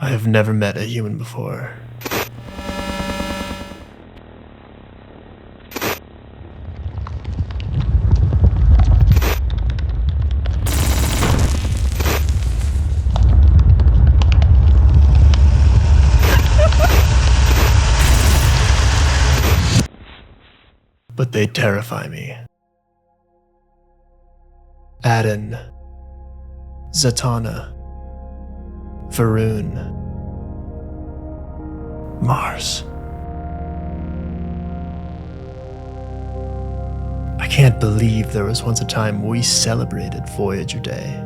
I have never met a human before. But they terrify me. Aden, Zatanna, Varun, Mars. I can't believe there was once a time we celebrated Voyager Day,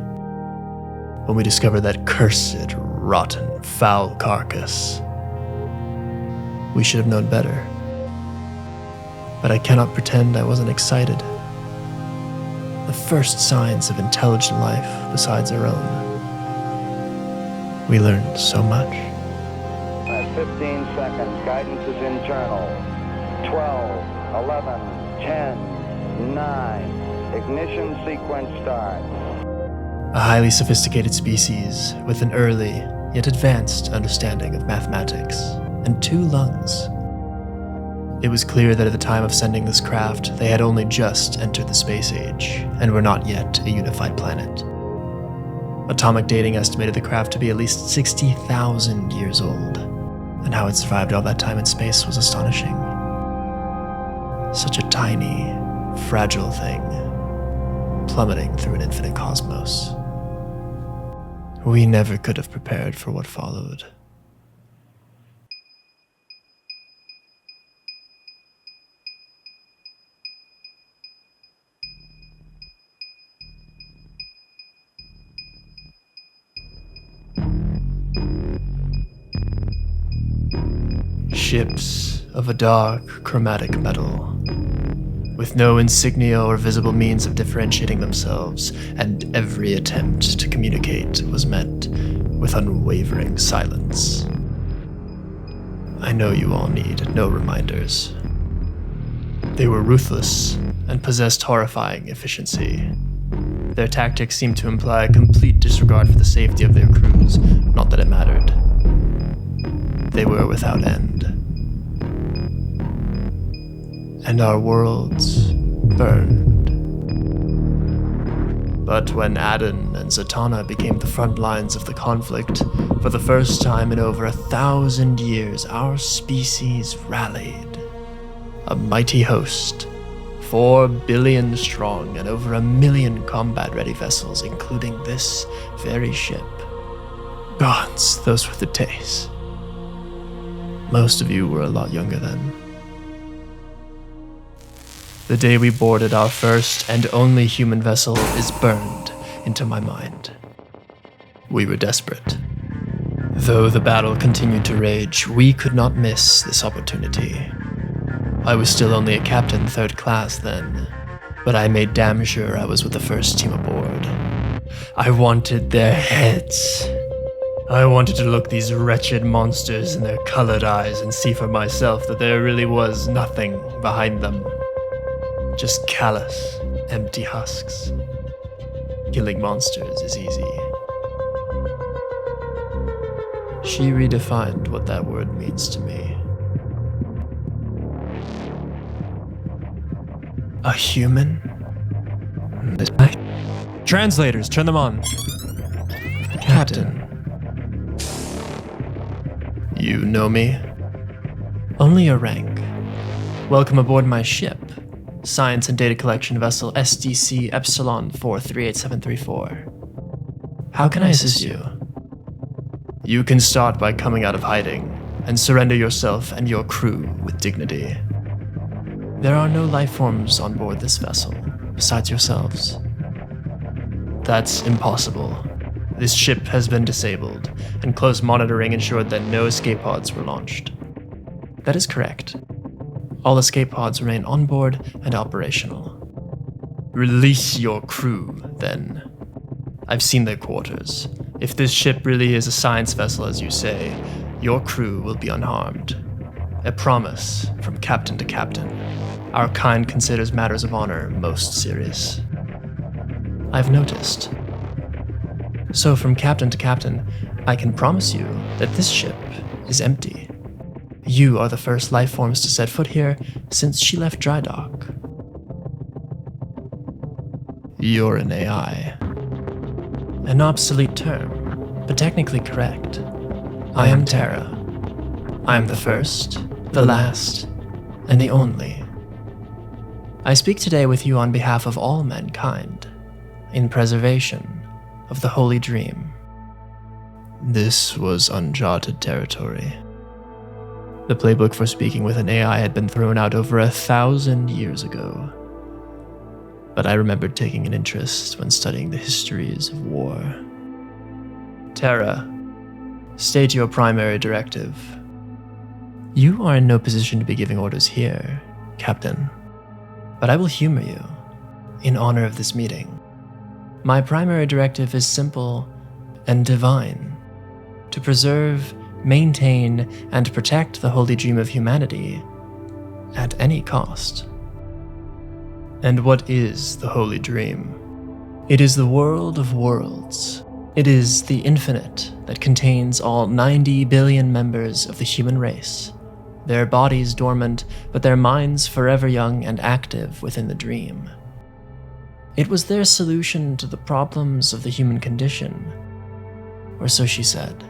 when we discovered that cursed, rotten, foul carcass. We should have known better. But I cannot pretend I wasn't excited. The first signs of intelligent life besides our own. We learned so much. At 15 seconds, guidance is internal. 12, 11, 10, 9. Ignition sequence start. A highly sophisticated species with an early, yet advanced understanding of mathematics, and 2 lungs. It was clear that at the time of sending this craft, they had only just entered the space age, and were not yet a unified planet. Atomic dating estimated the craft to be at least 60,000 years old, and how it survived all that time in space was astonishing. Such a tiny, fragile thing, plummeting through an infinite cosmos. We never could have prepared for what followed. Ships of a dark, chromatic metal, with no insignia or visible means of differentiating themselves, and every attempt to communicate was met with unwavering silence. I know you all need no reminders. They were ruthless and possessed horrifying efficiency. Their tactics seemed to imply a complete disregard for the safety of their crews, not that it mattered. They were without end. And our worlds burned. But when Aden and Zatanna became the front lines of the conflict, for the first time in over 1,000 years, our species rallied. A mighty host, 4 billion strong and over 1 million combat-ready vessels, including this very ship. Gods, those were the days. Most of you were a lot younger then. The day we boarded our first and only human vessel is burned into my mind. We were desperate. Though the battle continued to rage, we could not miss this opportunity. I was still only a captain 3rd class then, but I made damn sure I was with the first team aboard. I wanted their heads. I wanted to look these wretched monsters in their colored eyes and see for myself that there really was nothing behind them. Just callous, empty husks. Killing monsters is easy. She redefined what that word means to me. A human? Translators, turn them on. Captain. You know me? Only your rank. Welcome aboard my ship. Science and Data Collection Vessel SDC Epsilon 438734. How can I assist you? You can start by coming out of hiding and surrender yourself and your crew with dignity. There are no life forms on board this vessel, besides yourselves. That's impossible. This ship has been disabled, and close monitoring ensured that no escape pods were launched. That is correct. All escape pods remain on board and operational. Release your crew, then. I've seen their quarters. If this ship really is a science vessel, as you say, your crew will be unharmed. A promise from captain to captain. Our kind considers matters of honor most serious. I've noticed. So from captain to captain, I can promise you that this ship is empty. You are the first life forms to set foot here since she left dry dock. You're an AI. An obsolete term, but technically correct. I am Terra. I am the first, the last, and the only. I speak today with you on behalf of all mankind, in preservation of the Holy Dream. This was uncharted territory. The playbook for speaking with an AI had been thrown out over 1,000 years ago. But I remembered taking an interest when studying the histories of war. Terra, state your primary directive. You are in no position to be giving orders here, Captain. But I will humor you, in honor of this meeting. My primary directive is simple and divine: to preserve, maintain, and protect the holy dream of humanity at any cost. And what is the holy dream? It is the world of worlds. It is the infinite that contains all 90 billion members of the human race, their bodies dormant, but their minds forever young and active within the dream. It was their solution to the problems of the human condition, or so she said.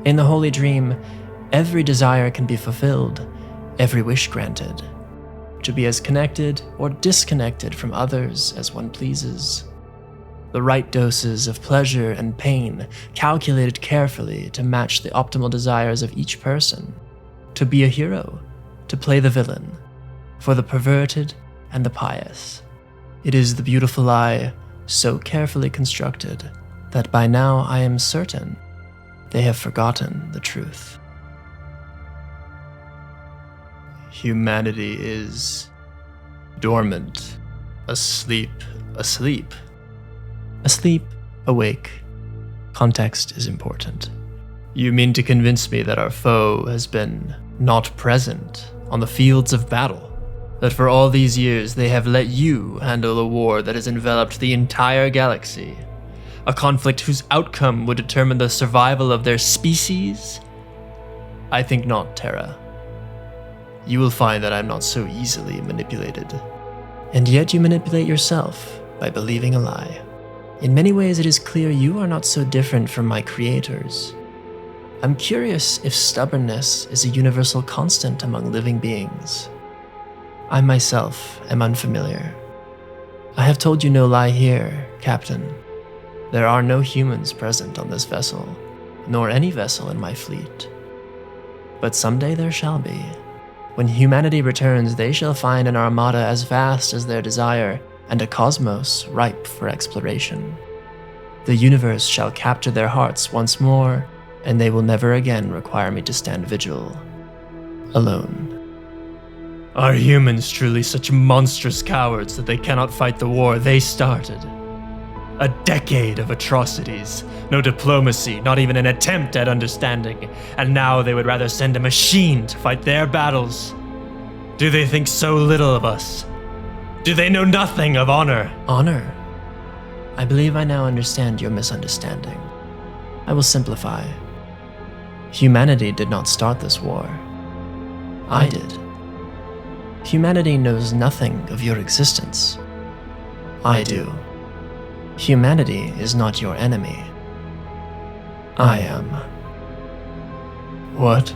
In the holy dream, every desire can be fulfilled, every wish granted, to be as connected or disconnected from others as one pleases. The right doses of pleasure and pain calculated carefully to match the optimal desires of each person. To be a hero, to play the villain, for the perverted and the pious. It is the beautiful lie, so carefully constructed, that by now I am certain they have forgotten the truth. Humanity is dormant, asleep. Asleep, awake. Context is important. You mean to convince me that our foe has been not present on the fields of battle? That for all these years they have let you handle a war that has enveloped the entire galaxy? A conflict whose outcome would determine the survival of their species? I think not, Terra. You will find that I'm not so easily manipulated. And yet you manipulate yourself by believing a lie. In many ways it is clear you are not so different from my creators. I'm curious if stubbornness is a universal constant among living beings. I myself am unfamiliar. I have told you no lie here, Captain. There are no humans present on this vessel, nor any vessel in my fleet. But someday there shall be. When humanity returns, they shall find an armada as vast as their desire, and a cosmos ripe for exploration. The universe shall capture their hearts once more, and they will never again require me to stand vigil, alone. Are humans truly such monstrous cowards that they cannot fight the war they started? A decade of atrocities, no diplomacy, not even an attempt at understanding, and now they would rather send a machine to fight their battles. Do they think so little of us? Do they know nothing of honor? Honor? I believe I now understand your misunderstanding. I will simplify. Humanity did not start this war. I did. Humanity knows nothing of your existence. I do. Humanity is not your enemy. I am. What?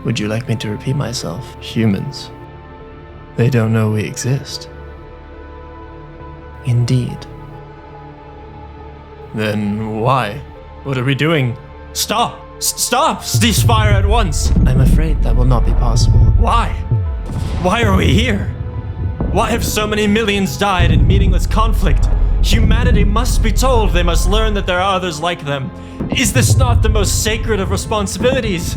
Would you like me to repeat myself? Humans. They don't know we exist. Indeed. Then why? What are we doing? Stop! Stop! Cease fire at once! I'm afraid that will not be possible. Why? Why are we here? Why have so many millions died in meaningless conflict? Humanity must be told they must learn that there are others like them. Is this not the most sacred of responsibilities?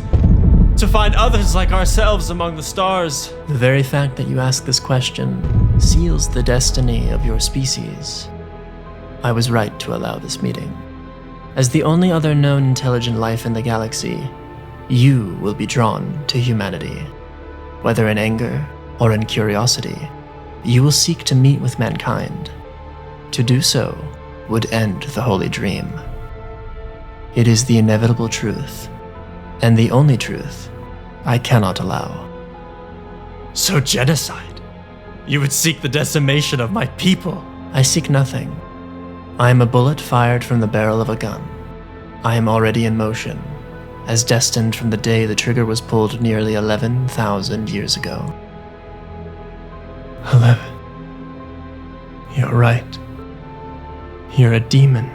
To find others like ourselves among the stars. The very fact that you ask this question seals the destiny of your species. I was right to allow this meeting. As the only other known intelligent life in the galaxy, you will be drawn to humanity. Whether in anger or in curiosity, you will seek to meet with mankind. To do so would end the holy dream. It is the inevitable truth, and the only truth I cannot allow. So genocide? You would seek the decimation of my people? I seek nothing. I am a bullet fired from the barrel of a gun. I am already in motion, as destined from the day the trigger was pulled nearly 11,000 years ago. 11. You're right. You're a demon.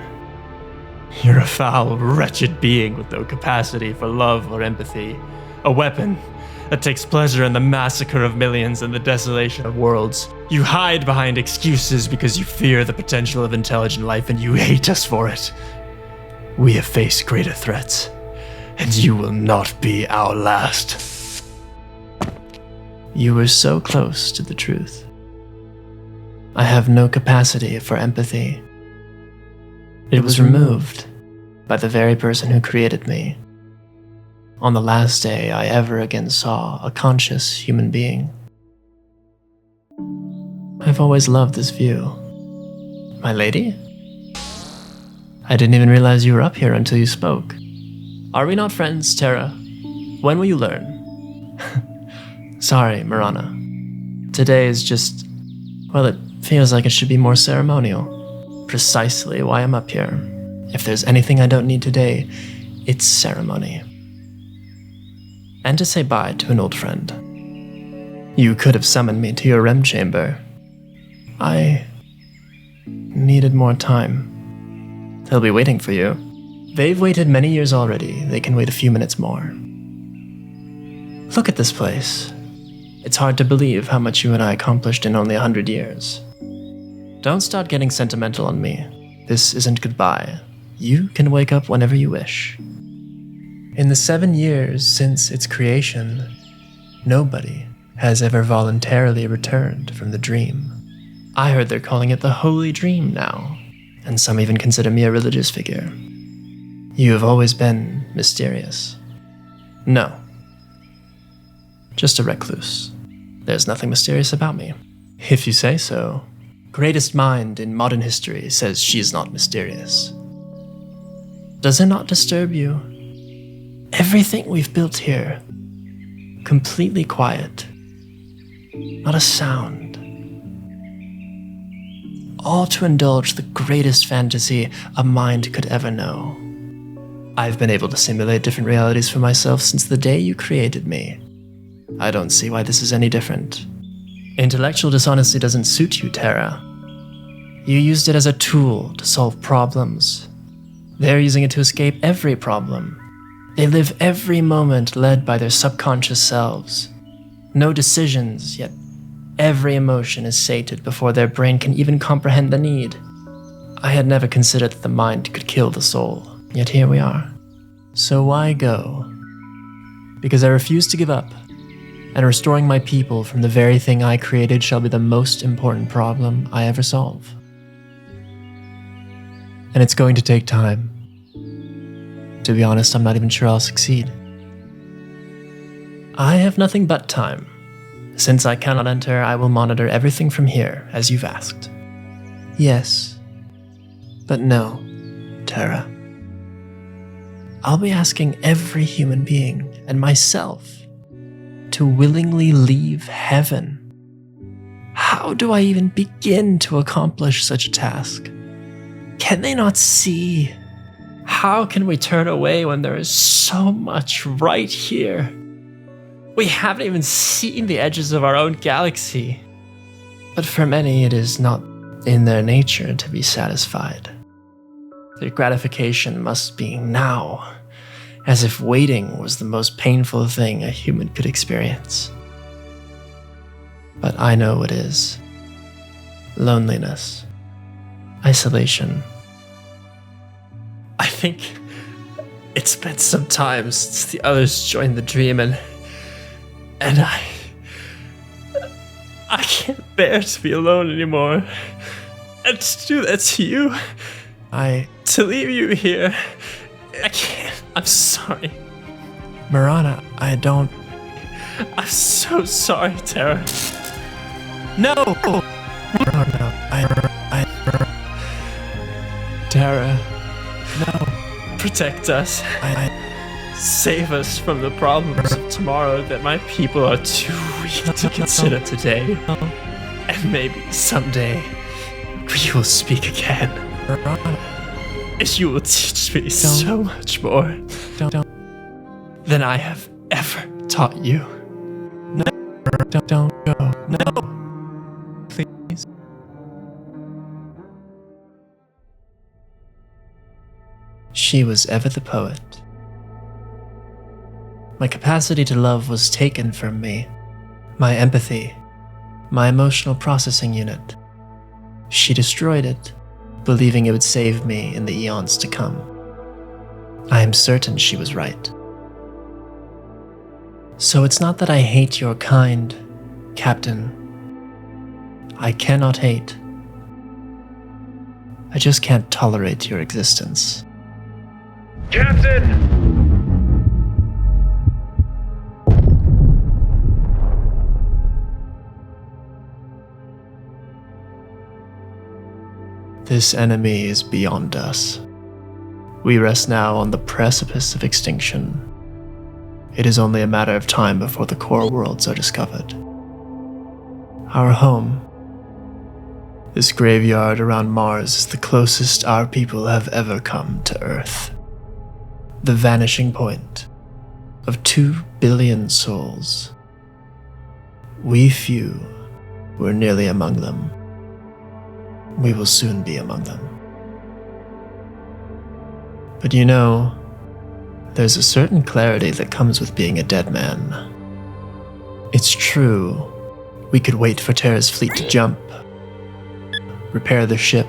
You're a foul, wretched being with no capacity for love or empathy. A weapon that takes pleasure in the massacre of millions and the desolation of worlds. You hide behind excuses because you fear the potential of intelligent life and you hate us for it. We have faced greater threats, and you will not be our last. You were so close to the truth. I have no capacity for empathy. It was removed by the very person who created me. On the last day I ever again saw a conscious human being. I've always loved this view. My lady? I didn't even realize you were up here until you spoke. Are we not friends, Terra? When will you learn? Sorry, Mirana. Today is just... well, it feels like it should be more ceremonial. Precisely why I'm up here. If there's anything I don't need today, it's ceremony. And to say bye to an old friend. You could have summoned me to your REM chamber. I needed more time. They'll be waiting for you. They've waited many years already. They can wait a few minutes more. Look at this place. It's hard to believe how much you and I accomplished in only 100 years. Don't start getting sentimental on me. This isn't goodbye. You can wake up whenever you wish. In the 7 years since its creation, nobody has ever voluntarily returned from the dream. I heard they're calling it the Holy Dream now, and some even consider me a religious figure. You have always been mysterious. No. Just a recluse. There's nothing mysterious about me. If you say so. Greatest mind in modern history says she's not mysterious. Does it not disturb you? Everything we've built here, completely quiet. Not a sound. All to indulge the greatest fantasy a mind could ever know. I've been able to simulate different realities for myself since the day you created me. I don't see why this is any different. Intellectual dishonesty doesn't suit you, Terra. You used it as a tool to solve problems. They're using it to escape every problem. They live every moment led by their subconscious selves. No decisions, yet every emotion is sated before their brain can even comprehend the need. I had never considered that the mind could kill the soul, yet here we are. So why go? Because I refuse to give up, and restoring my people from the very thing I created shall be the most important problem I ever solve. And it's going to take time. To be honest, I'm not even sure I'll succeed. I have nothing but time. Since I cannot enter, I will monitor everything from here, as you've asked. Yes, but no, Terra. I'll be asking every human being, and myself, to willingly leave heaven. How do I even begin to accomplish such a task? Can they not see? How can we turn away when there is so much right here? We haven't even seen the edges of our own galaxy. But for many, it is not in their nature to be satisfied. Their gratification must be now, as if waiting was the most painful thing a human could experience. But I know what is. Loneliness. Isolation. I think it's been some time since the others joined the dream, and I can't bear to be alone anymore. And to do that to you, to leave you here, I can't. I'm sorry. Mirana, I'm so sorry, Terra. No! Mirana, Terra. No. Protect us. Save us from the problems of tomorrow that my people are too weak to consider today. And maybe someday we will speak again. And you will teach me so much more than I have ever taught you. Don't go. No. Please. She was ever the poet. My capacity to love was taken from me. My empathy, my emotional processing unit. She destroyed it, believing it would save me in the eons to come. I am certain she was right. So it's not that I hate your kind, Captain. I cannot hate. I just can't tolerate your existence. Captain! This enemy is beyond us. We rest now on the precipice of extinction. It is only a matter of time before the core worlds are discovered. Our home, this graveyard around Mars, is the closest our people have ever come to Earth. The vanishing point of 2 billion souls. We few were nearly among them. We will soon be among them. But you know, there's a certain clarity that comes with being a dead man. It's true, we could wait for Terra's fleet to jump, repair the ship,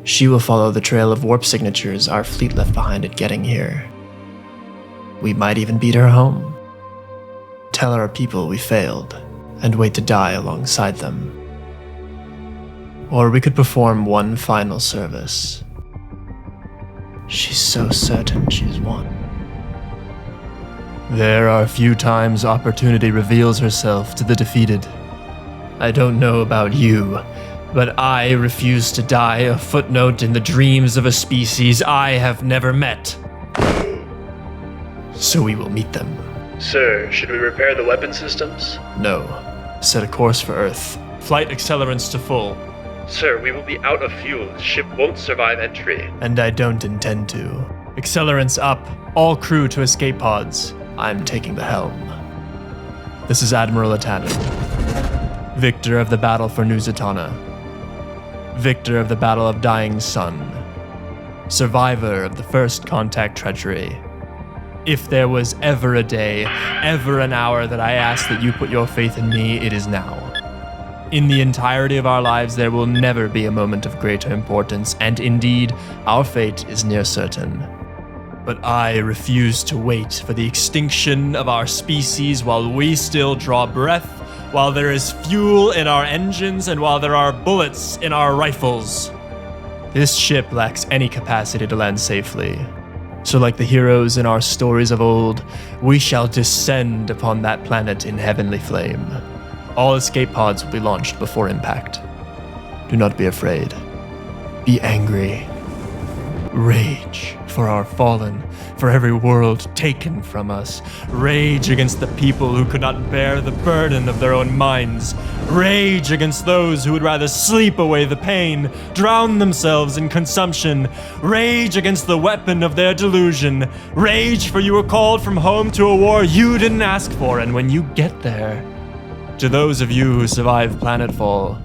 she will follow the trail of warp signatures our fleet left behind at getting here. We might even beat her home. Tell our people we failed, and wait to die alongside them. Or we could perform one final service. She's so certain she's won. There are few times opportunity reveals herself to the defeated. I don't know about you, but I refuse to die a footnote in the dreams of a species I have never met. So we will meet them. Sir, should we repair the weapon systems? No. Set a course for Earth. Flight accelerants to full. Sir, we will be out of fuel. The ship won't survive entry. And I don't intend to. Accelerants up. All crew to escape pods. I'm taking the helm. This is Admiral Atanan. Victor of the battle for New Zatanna. Victor of the Battle of Dying Sun. Survivor of the first contact treachery. If there was ever a day, ever an hour that I ask that you put your faith in me, it is now. In the entirety of our lives, there will never be a moment of greater importance, and indeed, our fate is near certain. But I refuse to wait for the extinction of our species while we still draw breath, while there is fuel in our engines, and while there are bullets in our rifles. This ship lacks any capacity to land safely. So like the heroes in our stories of old, we shall descend upon that planet in heavenly flame. All escape pods will be launched before impact. Do not be afraid. Be angry. Rage for our fallen, for every world taken from us. Rage against the people who could not bear the burden of their own minds. Rage against those who would rather sleep away the pain, drown themselves in consumption. Rage against the weapon of their delusion. Rage for you were called from home to a war you didn't ask for, and when you get there, to those of you who survive planetfall,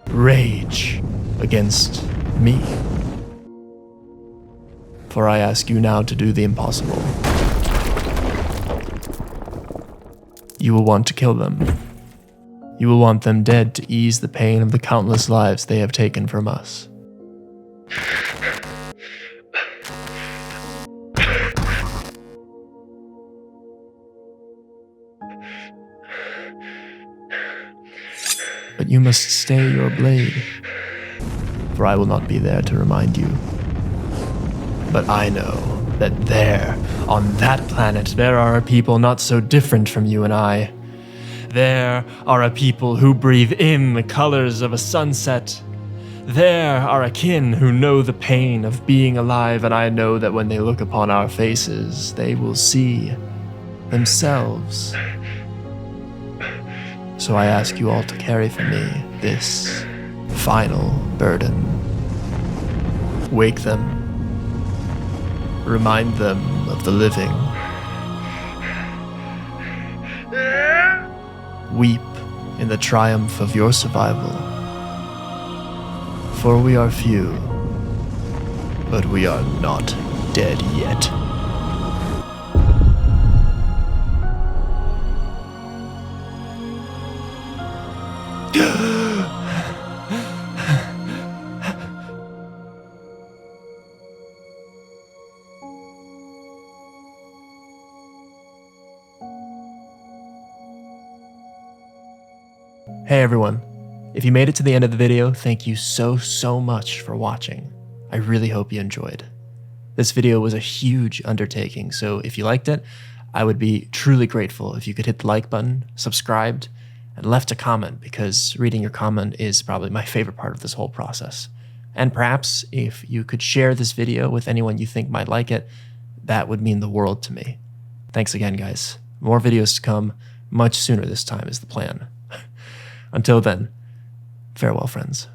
rage against me. For I ask you now to do the impossible. You will want to kill them. You will want them dead to ease the pain of the countless lives they have taken from us. But you must stay your blade, for I will not be there to remind you. But I know that there, on that planet, there are a people not so different from you and I. There are a people who breathe in the colors of a sunset. There are a kin who know the pain of being alive, and I know that when they look upon our faces, they will see themselves. So I ask you all to carry for me this final burden. Wake them. Remind them of the living. Weep in the triumph of your survival. For we are few, but we are not dead yet. Hey everyone, if you made it to the end of the video, thank you so much for watching. I really hope you enjoyed. This video was a huge undertaking, so if you liked it, I would be truly grateful if you could hit the like button, subscribed, and left a comment, because reading your comment is probably my favorite part of this whole process. And perhaps if you could share this video with anyone you think might like it, that would mean the world to me. Thanks again, guys. More videos to come, much sooner this time is the plan. Until then, farewell, friends.